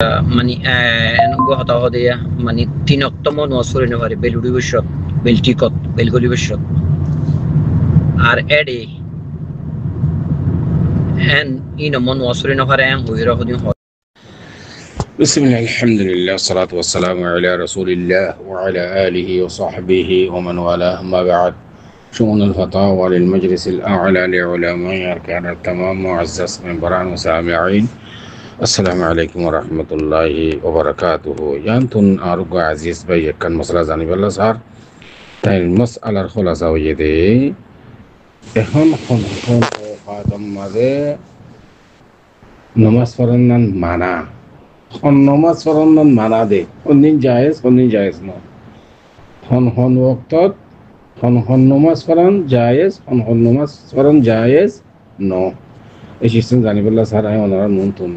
মানে এনুগো হতা হদিয়া মানে তিনক্তম নসরে নেভারে বেলুড়ি বৈশক বেলটিকত বেলগলি বৈশক আর এডি N ইনমন নসরে নেভারে N হইরা হদিন بسم الله الحمد لله والصلاة والسلام على رسول الله وعلى آله وصحبه ومن والاه ما بعد شؤون الفتاوى للمجلس الأعلى لعلماء أركان التمام معزز من بران وسامعين السلام عليكم ورحمة الله وبركاته يانتون أرجو عزيز بي كان مسألة زاني بالله صار تاي المسألة الخلاصة ويدي إخوان خاتم ماذا نماز فرنان معنا নমাজ পড়ানোর মানা দে কোনদিন জায়েজ না হন ওয়াক্তত হন নমাজ পড়ান জায়েজ হন নমাজ পড়ান জায়েজ ন এই সিস্টেম জানিবুল্লাহ স্যার আই ওনারা নুনতুন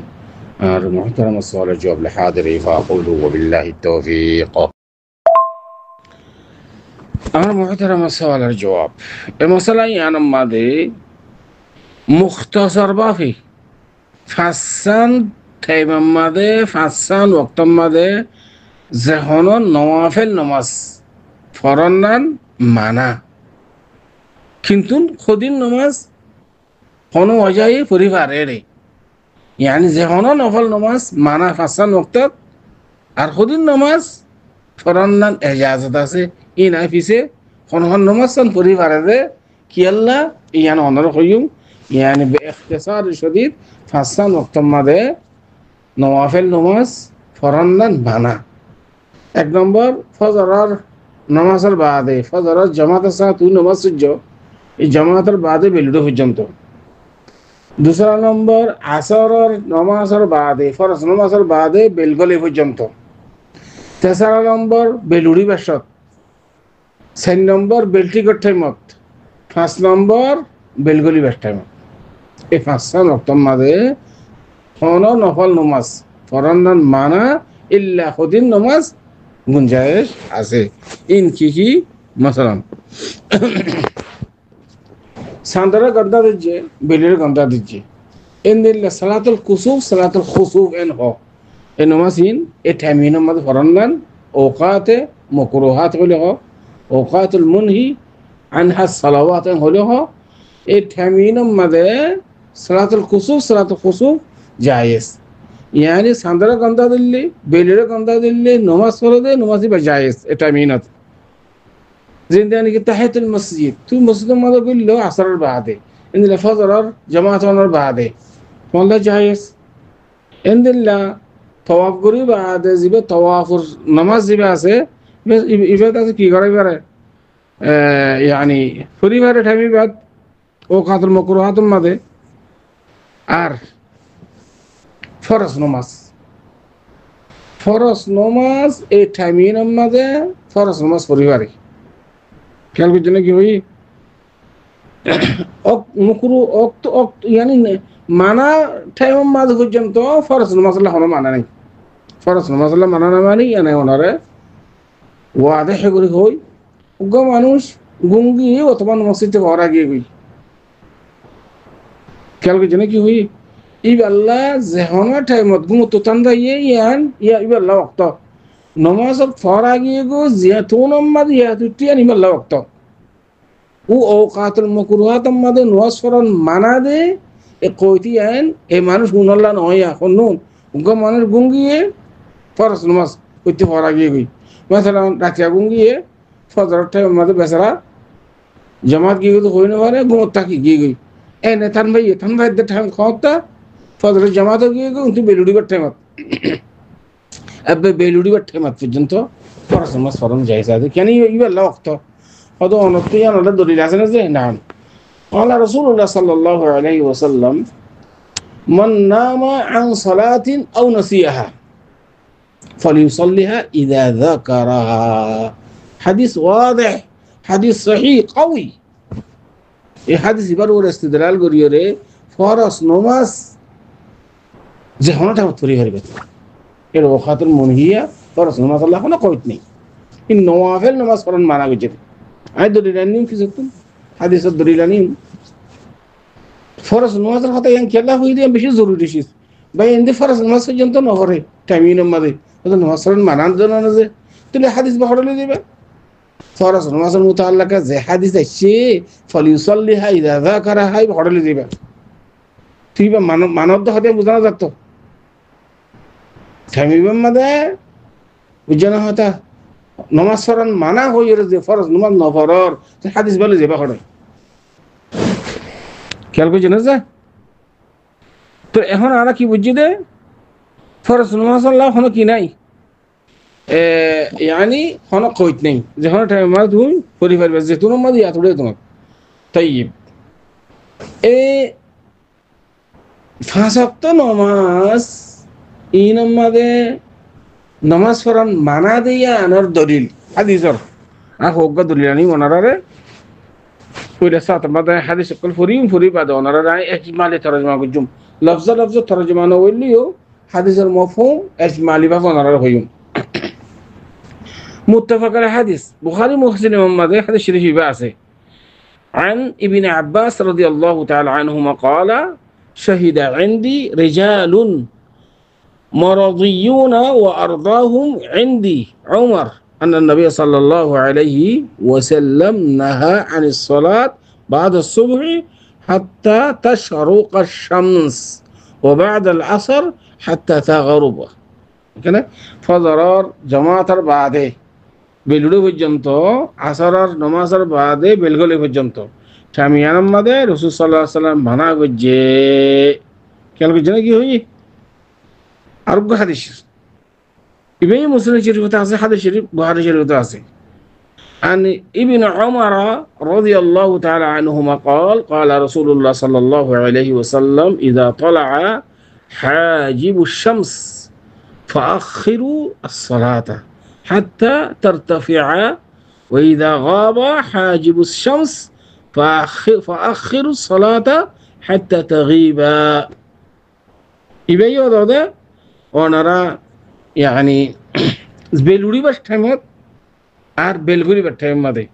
আর মুহতারাম সুয়াল জবাব لحاضر فاقول وبالله التوفيق আর মুহতারাম সুয়াল জবাব এই মশলা ইয়ানাম মাদে মুখতাসার বাফি ফাসান টাইম মাদে ফাসান ওয়াক্ত মাদে যেহন নওয়াফেল নমাজ ফরনান মানা কিন্তু খদিন নমাজ কোনো অজাই পরিবারের ইয়ানি যেহন নফল নমাজ মানা ফাসান ওয়াক্ত আর খদিন নমাজ ফরনান এজাজত আছে ই নাই পিছে কোন নমাজ সান পরিবারের কি আল্লাহ ইয়ান অনর হইম ইয়ানি বে ইখতিসার শদীদ ফাসান ওয়াক্ত মাদে নওয়াফেল নমাজ ফরনান মানা এক নম্বর ফজরের নামাজের বাদে ফজরের জামাতের সাথে তুই নামাজ সূর্য এই জামাতের বাদে বেলুড়ে পর্যন্ত দুসরা নম্বর আসরের নামাজের বাদে ফরজ নামাজের বাদে বেলগলি পর্যন্ত তেসরা নম্বর বেলুড়ি বেশত চার নম্বর বেলটিকট টাইমত পাঁচ নম্বর বেলগলি বেশ টাইমত এই পাঁচটা নক্তম মাঝে কোনো নফল নমাজ ফরনান মানা ইল্লা খুদিন নমাজ গুঞ্জাইশ আছে ইন কি মাসালান সান্দরা গন্দা দিচ্ছে বেলের গন্দা দিচ্ছে এন দিল্লা সালাতুল কুসুফ সালাতুল খুসুফ এন হ এ নমাজ ইন এ টাইমিন মধ্যে ফরনান ওকাতে মকরুহাত হলে হ ওকাতুল মুনহি আনহা সালাওয়াত হলে হ এই টাইমিন মধ্যে সালাতুল কুসুফ সালাতুল খুসুফ জায়েজ ইয়ানি সান্দরা গন্দা দিল্লি বেলের গন্দা দিল্লি নমাজ পড়ে দে নমাজি বা জায়েজ এটা মিনত জিন্দানি কি তাহিয়াতুল মসজিদ তুই মসজিদের মধ্যে বললো আসরের বাদে ইনদিলা ফজরের জামাতের বাদে পড়লে জায়েজ ইনদিলা তওয়াফ করি বাদে জিবে তওয়াফুর নামাজ জিবে আছে ইবাদত আছে কি করে ইয়ানি পরিবারে ঠামি বাদ ও কাতুল মাকরুহাতুল মাদে আর ফরজ নমাজ এই টাইমিন মাঝে ফরজ নমাজ পরিবারে খেয়াল করছে নাকি ওই মুকুরু ইয়ানি মানা টাইম মাঝে পর্যন্ত ফরজ নমাজ হনো মানা নেই ফরজ নমাজ মানা না মানি ইয়ানে ওনারে ওয়াদে হেগুলি হই উগ্র মানুষ গুঙ্গি অথবা মসজিদে ঘর আগিয়ে গই খেয়াল করছে নাকি হই ইবাল্লা যেহনা টাইমত গুমতো তান্দা ইবাল্লা ওয়াক্ত নমাজ ফরা গিয়ে গো জিয়াতু নমাজ ইয়াতুটিয়ান ইবাল্লা ওয়াক্ত ও ওকাতুল মাকরুহাত মাদে নমাজ ফরন মানা দে এ কইতি আইন এ মানুষ গুনাল্লা নয় এখন উগ্র মানুষ গুঙ্গিয়ে ফরজ নমাজ কইতে ফরা গিয়ে গই মাসালান রাতিয়া গুঙ্গিয়ে ফজর টাইম মাদে বেচারা জামাত গিয়ে তো হই না পারে গুমত থাকি গিয়ে গই এনে থান ভাই দে ঠাম খাওয়াতা ফজরের জামাত গিয়ে কিন্তু বেলুড়ি টাইমত বেলুড়ি টাইমত পর্যন্ত ফরজ নামাজ ফরন জায়েজ আছে কেন ইবাল্লা ওয়াক্ত হয়তো অনত্য ইয়ানলে দলিল আছে না যে না قال رسول الله صلى الله عليه وسلم من نام عن صلاة أو نسيها فليصليها إذا ذكرها حديث واضح حديث صحيح قوي এই হাদিস এবার ওর ইস্তেদলাল করিয়ে রে ফরজ নামাজ যে হনটা তৈরি করবে এর ওখাতুল মুনহিয়া ফরজ নামাজ আল্লাহ কোনো কইত নেই ইন নওয়াফিল নামাজ পড়ন মানা গেছে আই দলিলানি কি সত্য হাদিসের দলিলানি ফরজ নামাজের কথা ইয়ান কেলা হই দিয়ে বেশি জরুরি শিস ভাই এমনি ফরজ নামাজ পর্যন্ত নহরে টাইমিনের মাঝে নামাজ পড়েন মানার জন্য না যে তুলে হাদিস বা হরলে দিবে ফরজ নামাজের মুতাআল্লাকা যে হাদিস আছে ফালিউসাল্লিহা ইযা যাকারাহা হরলে দিবে তুই বা মানব হতে বোঝানো যেত টাইমিনের মাঝে বুঝানো হতা নমাজ পড়ান মানা হয়ে যে ফরজ নমাজ নফরর হাদিস বলে যাবে হরে খেয়াল করছি না যা তো এখন আমরা কি বুঝছি দে ফরজ নমাজ আল্লাহ হনো কি নাই ইয়ানি হনো কইত নেই যে হনো টাইম মাস তুই পরিবার যে তুনো মাদি আতুড়ে তোমার তাইব এই পাঁচ ওয়াক্ত নমাজ এই নম্বরে নমাজ পড়ান মানা দিয়া আনার দলিল হাদিসর আর হোক দলিল আনি ওনারে কইলে সাত মাদে হাদিস কল ফুরি বাদে ওনারা ইজমালি তরজমা গুজুম লফজ তরজমা না হইলিও হাদিসের মফহুম ইজমালি ভাবে ওনারা হইম মুত্তাফাক আলাইহি হাদিস বুখারী মুসলিম মাদে হাদিস শরীফ আছে عن ابن عباس رضي الله تعالى عنهما قال شهد عندي رجال مرضيون وأرضاهم عندي عمر أن النبي صلى الله عليه وسلم نهى عن الصلاة بعد الصبح حتى تشرق الشمس وبعد العصر حتى تغرب كده فضرار جماعة بعده বেলুড়ে পর্যন্ত আসরার নমাজের বাদে বেলগলি পর্যন্ত টামিয়ানার মাদে রাসূল সাল্লাল্লাহু আলাইহি ওয়াসাল্লাম মানা করছে কেন করছে না কি হই আরোগ্য হাদিস ইবনে মুসলিম শরীফে আছে হাদিস শরীফ বুখারী শরীফে আছে عن ابن عمر رضي الله تعالى عنهما قال قال رسول الله صلى الله عليه وسلم إذا طلع حاجب الشمس فأخروا الصلاة حتى ترتفع وإذا غاب حاجب الشمس فأخروا الصلاة حتى تغيب يبين هذا ونرى يعني বেলুড়ি বাস টাইমত আর বেলগুড়ি বাস টাইম মাদে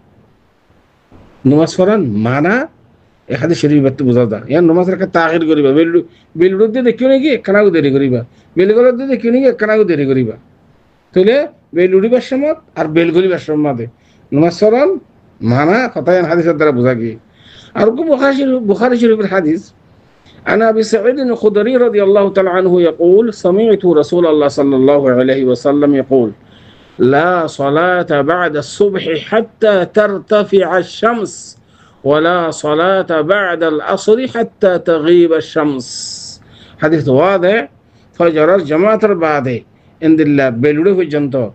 নমাজ পড়ান মানা এখানে শরীরবাদ বোঝা দা ইয়ার নমাজ রাখা তাগির করিবা বেলুড়ি দিয়ে দেখিও নাকি কানাগু দেরি করিবা বেলগলত দিয়ে দেখিও নাকি কানাগু দেরি করিবা তাহলে বেলুড়ি বাস সমত আর বেলগুড়ি বাস মাদে নমাজ পড়ান মানা কথায়ন হাদিসের দ্বারা বোঝা গিয়ে আর বুখারী শরীফের হাদিস عن أبي سعيد الخدري رضي الله تعالى عنه يقول سمعت رسول الله صلى الله عليه وسلم يقول لا صلاة بعد الصبح حتى ترتفع الشمس ولا صلاة بعد العصر حتى تغيب الشمس حديث واضح فجر الجماعة بعد عند الله بلوري في الجنة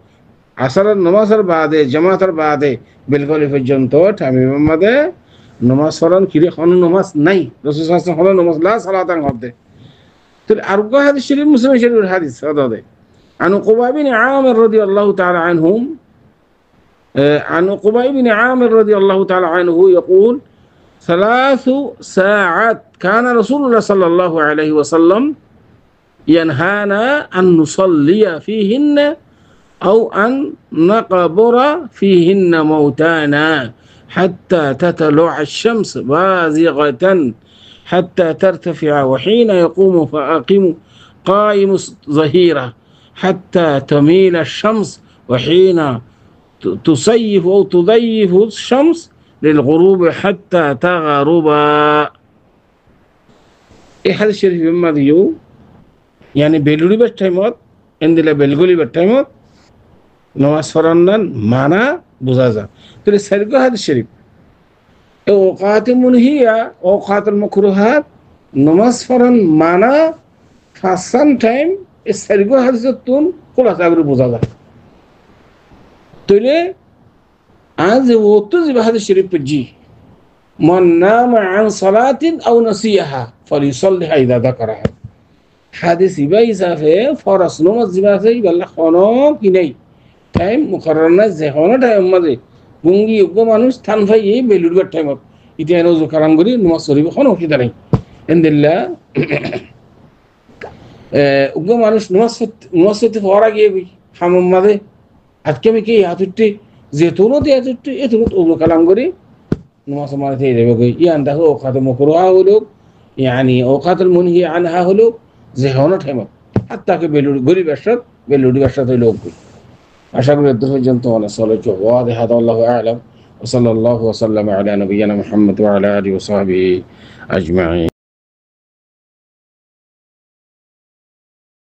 عصر النماز بعد جماعة بعد بالقول في الجنة تمام ماذا নমাজ পড়ান কিরে কোন নমাজ নাই রাসূল সাল্লাল্লাহু আলাইহি ওয়াসাল্লাম নমাজ লা সালাতান করতে তো আরগো হাদিস শরীফ মুসলিম শরীফের হাদিস সাদাদে عن عقبة بن عامر رضي الله تعالى عنهم عن عقبة بن عامر رضي الله تعالى عنه يقول 3 ساعات كان رسول الله صلى الله عليه وسلم ينهانا أن نصلي فيهن أو أن نقبر فيهن موتانا حتى تطلع الشمس بازغة حتى ترتفع وحين يقوم فأقم قائم ظهيرة حتى تميل الشمس وحين تصيف أو تضيف الشمس للغروب حتى تغرب هذا الشريف مما ديو يعني بلوري بالتايمات عندنا بلغولي بالتايمات نواز فرنان مانا বুঝা তাহলে সারগো হাদিস শরীফ এই ওকাত মুনহিয়া ওকাত মাকরুহাত নামাজ পড়ান মানা ফাসান টাইম এই সারগো হাদিসতুন খোলাসা করে বুঝা যায় তাহলে আজ ওতো যে হাদিস শরীফ পড়জি মান নাম আন সালাতিন আও নাসিয়াহা ফালিসাল্লিহা ইযা যাকারাহা হাদিস ইবাইসাফে ফরজ নামাজ জিবাসে ইবাল্লা খানো কি নাই টাইম মুকরর না যে হনো টাইম মাঝে গুঙ্গি উগ্র মানুষ স্থান পাই এই বেলুড়বার টাইমত ইতিয়া নজু কালাম করি নমাজ পড়িব কোনো অসুবিধা নাই এন্দিল্লা উগ্র মানুষ নমাজ পড়তে পড়া গিয়ে হামাম মাঝে আজকে আমি কি হাতুটি যে তুলতে হাতুটি এ তুলত উগ্র কালাম করি নমাজ মাঝে থেকে যাবে কই ইয়ান দেখো ওকাত মকরুহা হলো ইয়ানি ওকাতুল মুনহি আনহা হলো যে হনো ঠাইম আর তাকে বেলুড়ি গরিব আসত বেলুড়ি আসত লোক আশা করি এত পর্যন্ত অনেক চলে ওয়া হাদা আল্লাহু আ'লাম ওয়া সাল্লাল্লাহু ওয়া সাল্লামা আলা নবিয়িনা মুহাম্মদ ওয়া আলা আলিহি ওয়া সাহবিহি আজমাইন